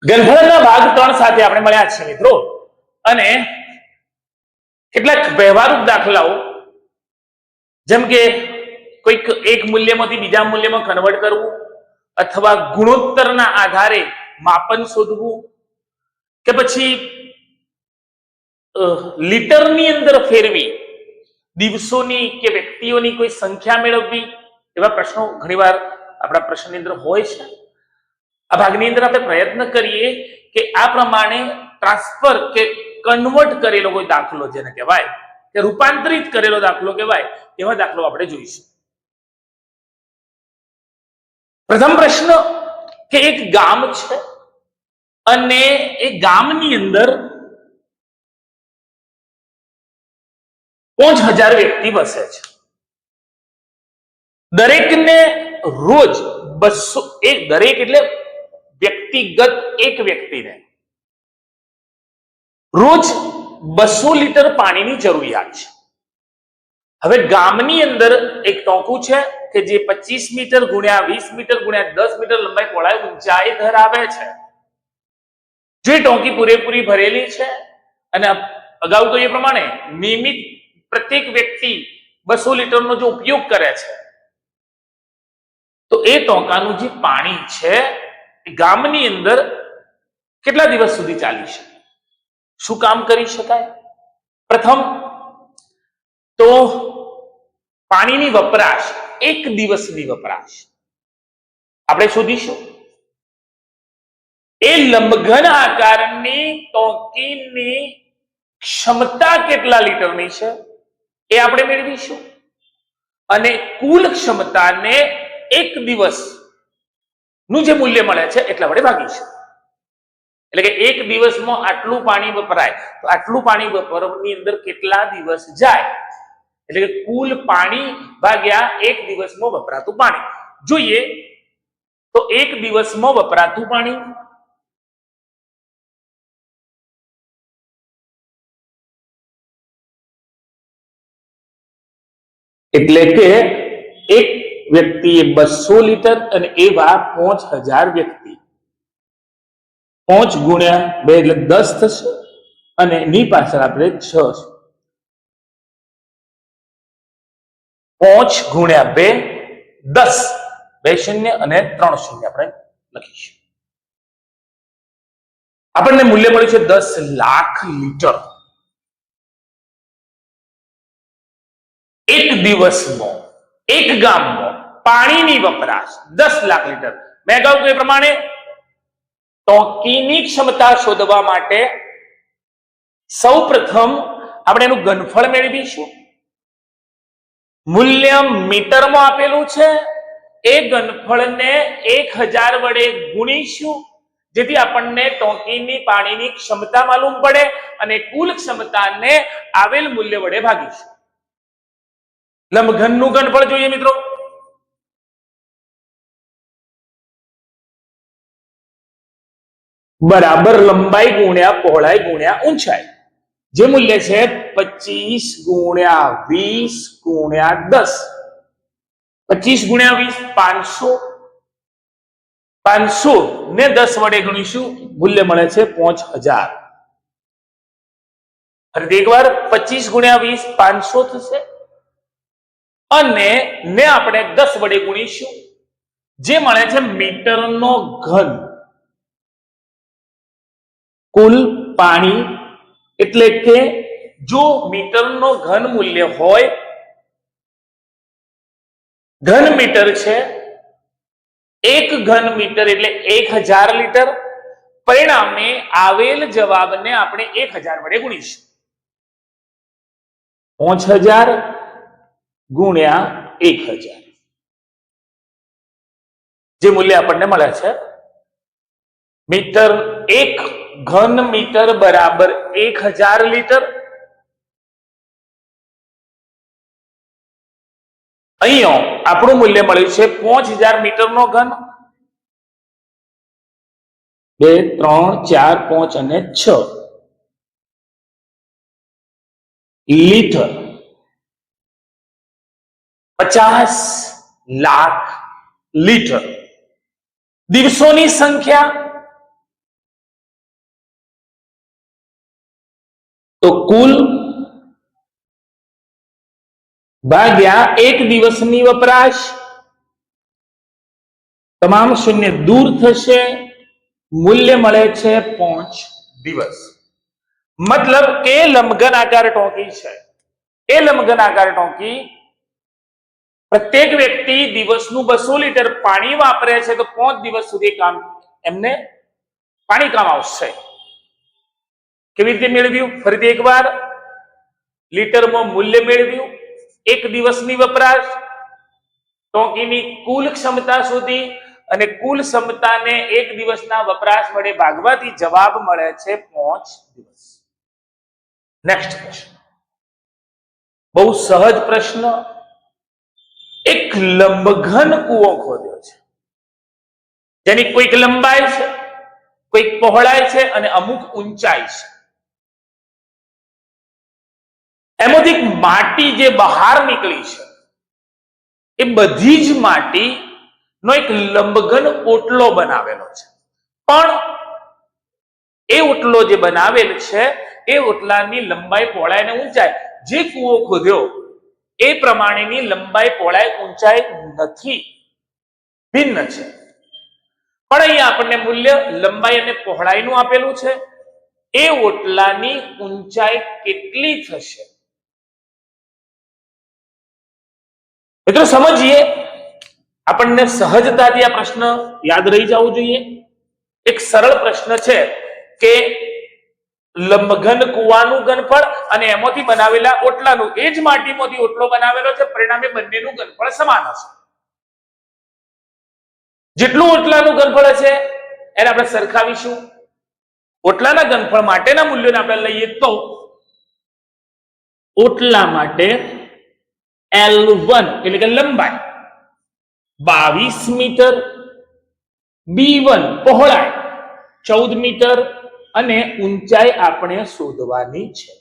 ઘનફળના ભાગ 3 સાથે આપણે મળ્યા છીએ મિત્રો, અને કેટલાક વ્યવહારિક દાખલાઓ જેમ કે કોઈક એક મૂલ્યમાંથી બીજા મૂલ્યમાં કન્વર્ટ કરવું, અથવા ગુણોત્તરના આધારે માપન શોધવું, કે પછી લીટરની અંદર ફેરવી દિવસોની કે વ્યક્તિઓની કોઈ સંખ્યા મેળવવી, એવા પ્રશ્નો ઘણીવાર આપણા પ્રશ્નની અંદર હોય છે. આ ભાગની અંદર આપણે પ્રયત્ન કરીએ કે આ પ્રમાણે ટ્રાન્સફર કે કન્વર્ટ કરેલો કોઈ દાખલો જેને કહેવાય કે રૂપાંતરિત કરેલો દાખલો કહેવાય, એવા દાખલો આપણે જોઈશું. પ્રથમ પ્રશ્ન કે એક ગામ છે અને એ ગામની અંદર 5000 વ્યક્તિ વસે છે. દરેકને રોજ 200, દરેક એટલે વ્યક્તિગત એક વ્યક્તિને રોજ 200 લીટર પાણીની જરૂરિયાત છે. હવે ગામની અંદર એક ટોંકું છે કે જે 25 મીટર ગુણ્યા 20 મીટર ગુણ્યા 10 મીટર લંબાઈ પહોળાઈ ઊંચાઈ ધરાવે છે. જે ટોંકી પૂરેપૂરી ભરેલી છે અને અગાઉ તો એ પ્રમાણે નિયમિત પ્રત્યેક વ્યક્તિ 200 લીટરનો જો ઉપયોગ કરે છે, તો એ ટોંકાનું જે પાણી છે એ ગામની અંદર કેટલા દિવસ સુધી ચાલી શકે? શું કામ કરી શકાય? પ્રથમ તો પાણીની વપરાશ, એક દિવસની વપરાશ આપણે શોધીશું. એ લંબઘન આકારની ટોંકીની ક્ષમતા કેટલા લીટરની છે એ આપણે મેળવીશું, અને કુલ ક્ષમતાને એક દિવસ નું જે મૂલ્ય મળે છે એટલા વડે ભાગીશું. એટલે કે એક દિવસમાં આટલું પાણી વપરાય તો આટલું પાણી વપરાવાની અંદર કેટલા દિવસ જાય, એટલે કે કુલ પાણી ભાગ્યા એક દિવસમાં વપરાતું પાણી. જોઈએ તો એક દિવસમાં વપરાતું પાણી એટલે કે એક વ્યક્તિએ 200 લીટર અને એવા 5000 વ્યક્તિ, 5 ગુણ્યા 2 એટલે 10 થશે, અને ની પાછળ આપણે 6 5 ગુણ્યા 2 10, 2 શૂન્ય અને 3 શૂન્ય આપણે લખીશું. આપણને મૂલ્ય મળ્યું છે 10 લાખ લીટર. એક દિવસમાં એક ગામમાં પાણીની વપરાશ 10 લાખ લીટર. મેં અગાઉ કહ્યું એ પ્રમાણે ટોંકીની ક્ષમતા શોધવા માટે સૌપ્રથમ આપણે એનું ઘનફળ મેળવીશું. મૂલ્ય મીટરમાં આપેલું છે, એ ઘનફળને 1000 વડે ગુણીશું, જેથી આપણને ટોંકીની પાણીની ક્ષમતા માલુમ પડે, અને કુલ ક્ષમતાને આવેલ મૂલ્ય વડે ભાગીશું. લંબઘનનું ઘનફળ જોઈએ મિત્રો. બરાબર લંબાઈ ગુણ્યા પહોળાઈ ગુણ્યા ઊંચાઈ. જે મૂલ્ય છે 25 ગુણ્યા 20 ગુણ્યા 10. 25 ગુણ્યા 20 500. 500 ને 10 વડે ગણીશું, મૂલ્ય મળે છે 5000. ફરીથી એકવાર 25 ગુણ્યા 20 500 થશે, અને ને આપણે 10 વડે ગુણીશું, જે મળે છે મીટરનો ઘન. કુલ પાણી એટલે કે જો મીટરનો ઘન મૂલ્ય હોય, ઘન મીટર છે, એક ઘન મીટર એટલે 1000 લીટર. પરિણામે આવેલ જવાબને આપણે 1000 વડે ગુણીશું. 5000 ગુણ્યા 1000, જે મૂલ્ય આપણને મળે છે મીટર, એક ઘન મીટર બરાબર 1000 લીટર. અહીંયા આપણું મૂલ્ય મળ્યું છે 5000 મીટરનો ઘન. 2 3 4 5 અને 6 લીટર. 50 લાખ લીટર. દિવસોની સંખ્યા તો કુલ ભાગ્યા એક દિવસની વપરાશ, તમામ શૂન્ય દૂર થશે, મૂલ્ય મળે છે 5 દિવસ. મતલબ કે લંબઘન આકાર ટોંકી છે, એ લંબઘન આકાર ટોંકી પ્રત્યેક વ્યક્તિ દિવસનું 200 લીટર પાણી વાપરે છે તો 5 દિવસ સુધી કામ એમને પાણી કામ આવશે. કેવી રીતે મેળવ્યું? ફરીથી એકવાર લીટરમાં મૂલ્ય મેળવ્યું, એક દિવસની વપરાશ, ટોંકીની કુલ ક્ષમતા સુધી અને કુલ ક્ષમતાને એક દિવસના વપરાશ વડે ભાગવાથી જવાબ મળે છે 5 દિવસ. નેક્સ્ટ પ્રશ્ન, બહુ સહજ પ્રશ્ન. એક લંબઘન કૂવો ખોદ્યો છે જેની કોઈક લંબાઈ છે, કોઈક પહોળાઈ છે અને અમુક ઊંચાઈ છે. એમાંથી માટી જે બહાર નીકળી છે એ બધી જ માટીનો એક લંબઘન ઓટલો બનાવેલો છે, પણ એ ઓટલો જે બનાવેલ છે એ ઓટલાની લંબાઈ, પહોળાઈ અને ઊંચાઈ જે કૂવો ખોદ્યો એ પ્રમાણેની લંબાઈ, પહોળાઈ, ઊંચાઈ નથી, ભિન્ન છે. પણ અહીંયા આપણને મૂલ્ય લંબાઈ અને પહોળાઈનું આપેલું છે. એ ઓટલાની ઊંચાઈ કેટલી થશે? મિત્રો સમજીએ, આપણને સહજતાથી આ પ્રશ્ન યાદ રહી જવું જોઈએ. એક સરળ પ્રશ્ન છે કે લંબઘન કૂવાનું ઘનફળ અને એમાંથી બનાવેલા ઓટલાનું, એ જ માટીમાંથી ઓટલો બનાવેલો છે, પરિણામે બંનેનું ઘનફળ સમાન હશે. જેટલું ઓટલાનું ઘનફળ હશે એને આપણે સરખાવીશું. ઓટલાના ઘનફળ માટેના મૂલ્યોને આપણે લઈએ તો ઓટલા માટે L1 એટલે કે લંબાઈ 22 મીટર, B1 પહોળાઈ 14 મીટર અને ઊંચાઈ આપણે શોધવાની છે.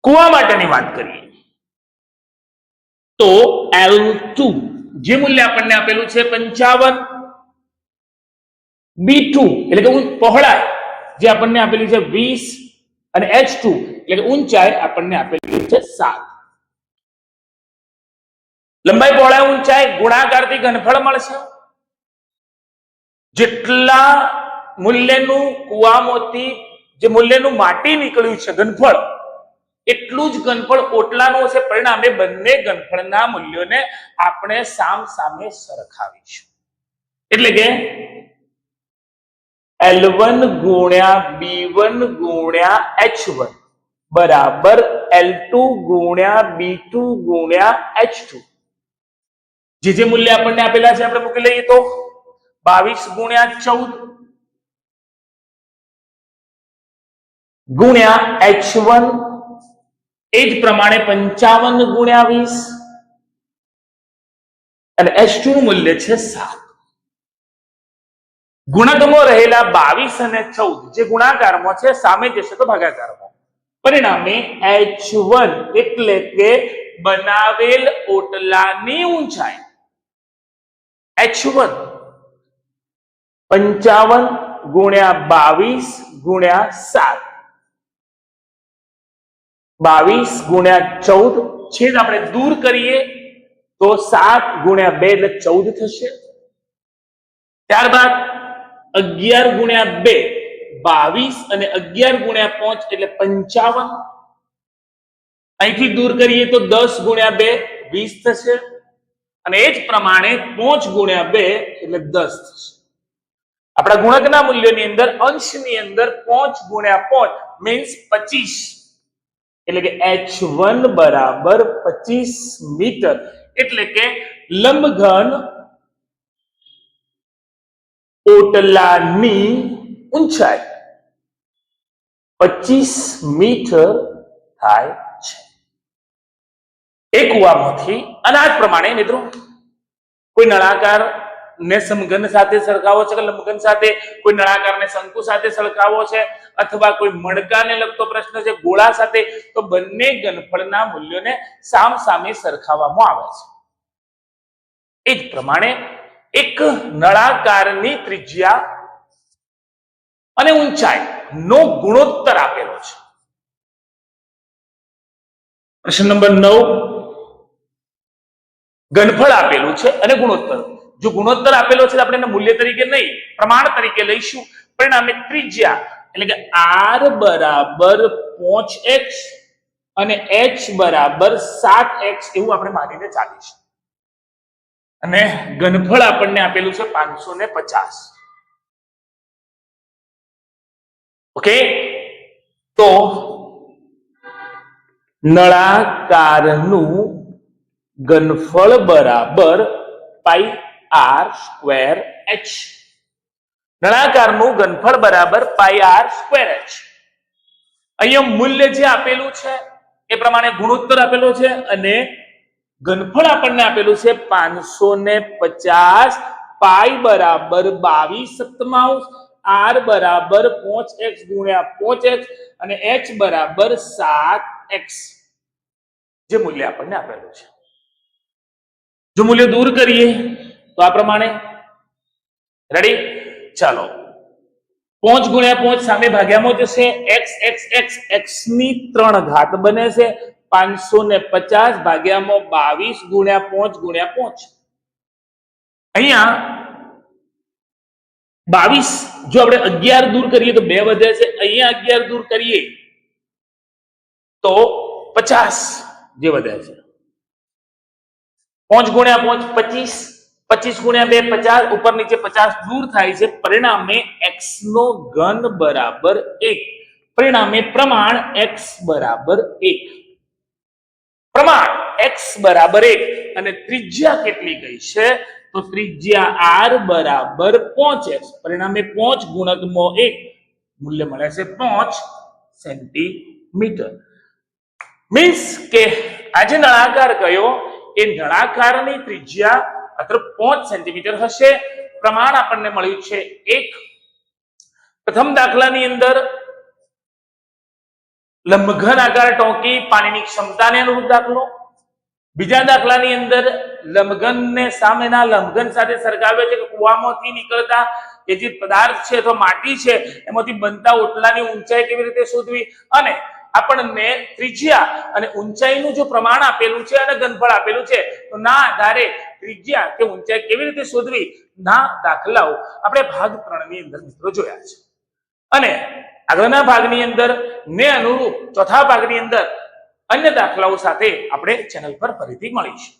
કુવા માટેની વાત કરીએ તો L2 જે મૂલ્ય આપણને આપેલું છે 55, B2 એટલે કે પહોળાઈ જે આપણને આપેલી છે 20 અને H2 એટલે કે ઊંચાઈ આપણને આપેલી છે 7. લંબાઈ, પહોળાઈ, ઊંચાઈ ગુણાકારથી ઘનફળ મળશે. જેટલા મૂલ્યનું કુવામાંથી જે મૂલ્યનું માટી નીકળ્યું છે ઘનફળ, એટલું જ ઘનફળ ઓટલાનું હશે. પરિણામે બંને ઘનફળના મૂલ્યોને આપણે સામ સામે સરખાવીશું. એટલે કે L1 ગુણ્યા B1 ગુણ્યા H1 બરાબર L2 ગુણ્યા B2 ગુણ્યા H2. જે મૂલ્ય આપણને આપેલા છે આપણે મૂકી લઈએ તો 22 ગુણ્યા 14 ગુણ્યા H1, એ જ પ્રમાણે 55 ગુણ્યા 20 અને H2 નું મૂલ્ય છે 7. ગુણકમાં રહેલા 22 અને 14 જે ગુણાકારમાં છે સામે જશે તો ભાગાકારમાં. પરિણામે H1 એટલે કે બનાવેલ ઓટલાની ઊંચાઈ H1 55 ગુણ્યા 22 ગુણ્યા 7, 22 ગુણ્યા 14 છેદ આપણે દૂર કરીએ તો 7 ગુણ્યા 2 એટલે 14 થશે. ત્યારબાદ 11 ગુણ્યા 2 22 અને 11 ગુણ્યા 5 એટલે 55. અહીંથી દૂર કરીએ તો 10 ગુણ્યા 2 20 થશે અને એ જ પ્રમાણે 5 ગુણ્યા 2 એટલે 10 થશે. આપણા ગુણકના મૂલ્યોની અંદર અંશની અંદર 5 ગુણ્યા 5 મીન્સ 25 એટલે કે H1 બરાબર 25 મીટર. એટલે કે લંબઘન ઓટલાની ઊંચાઈ 25 મીટર થાય છે. એક કુવામાંથી અનાજ પ્રમાણે મિત્રો કોઈ નળાકાર ને સમઘન સાથે સરખાવો છે કે લંબઘન સાથે, કોઈ નળાકારને શંકુ સાથે સરખાવો છે અથવા કોઈ મણકાને લગતો પ્રશ્ન છે ગોળા સાથે, તો બંને ઘનફળના મૂલ્યોને સામ સામે સરખાવવામાં આવે છે. એ જ પ્રમાણે એક નળાકારની ત્રિજ્યા અને ઊંચાઈ નો ગુણોત્તર આપેલો છે. પ્રશ્ન નંબર 9, ઘનફળ આપેલું છે અને ગુણોત્તર. જો ગુણોત્તર આપેલો છે તો આપણે એને મૂલ્ય તરીકે નહીં, પ્રમાણ તરીકે લઈશું. પરિણામે ત્રિજ્યા એટલે કે r બરાબર 5x અને h બરાબર 7x એવું આપણે માનીને ચાલીશું. અને ઘનફળ આપણને આપેલું છે 550. ઓકે, તો નળાકારનું ઘનફળ બરાબર પાઈ r સ્ક્વેર h. નળાકારનું ઘનફળ બરાબર પાઈ r સ્ક્વેર h. અહીંયા મૂલ્ય જે આપેલું છે એ પ્રમાણે ગુણોત્તર આપેલો છે અને ઘનફળ આપણને આપેલું છે 550. પાઈ બરાબર 22/7, r બરાબર 5x ગુણ્યા 5x અને h બરાબર 7x જે મૂલ્ય આપણને આપેલું છે. જો મૂલ્ય દૂર કરીએ તો આ પ્રમાણે. રેડી? ચાલો, 5 ગુણ્યા 5 સામે ભાગ્યામાં જશે, x x x x ની 3 ઘાત બને છે. 550 ભાગ્યામાં 22 ગુણ્યા 5 ગુણ્યા 5. અહીંયા 22 જો આપણે 11 દૂર કરીએ તો 2 વધે છે. અહીંયા 11 દૂર કરીએ તો 50 જે વધે છે. 5 ગુણ્યા 5 25, 25 ગુણ્યા 2 50, ઉપર નીચે 50 દૂર થાય છે. પરિણામે x નો ઘન બરાબર 1. પરિણામે પ્રમાણ x બરાબર 1. પ્રમાણ x બરાબર 1 અને ત્રિજ્યા કેટલી ગઈ છે તો ત્રિજ્યા r બરાબર 5x. પરિણામે 5 ગુણકમાં 1 મૂલ્ય મળે છે 5 સેન્ટીમીટર. મીન્સ કે આજે નળાકાર કયો એ નળાકારની ત્રિજ્યા માત્ર 5 સેન્ટીમીટર હશે. પ્રમાણ આપણને મળ્યું છે 1. પ્રથમ દાખલાની અંદર લંબઘન આકાર ટોંકી પાણીની ક્ષમતાને અનુરૂપ દાખલો. બીજા દાખલાની અંદર લંબઘનને સામેના લંબઘન સાથે સરખાવ્યો છે કે કૂવામાંથી નીકળતા એ જે પદાર્થ છે અથવા માટી છે એમાંથી બનતા ઓટલાની ઊંચાઈ કેવી રીતે શોધવી, અને આપણને ત્રિજ્યા અને ઊંચાઈનું જો પ્રમાણ આપેલું છે અને ઘનફળ આપેલું છે તો ના આધારે ત્રિજ્યા કે ઊંચાઈ કેવી રીતે શોધવી ના દાખલાઓ આપણે ભાગ 3 ની અંદર મિત્રો જોયા છે. અને આગળના ભાગની અંદર ને અનુરૂપ ચોથા ભાગની અંદર અન્ય દાખલાઓ સાથે આપણે ચેનલ પર ફરીથી મળીશું.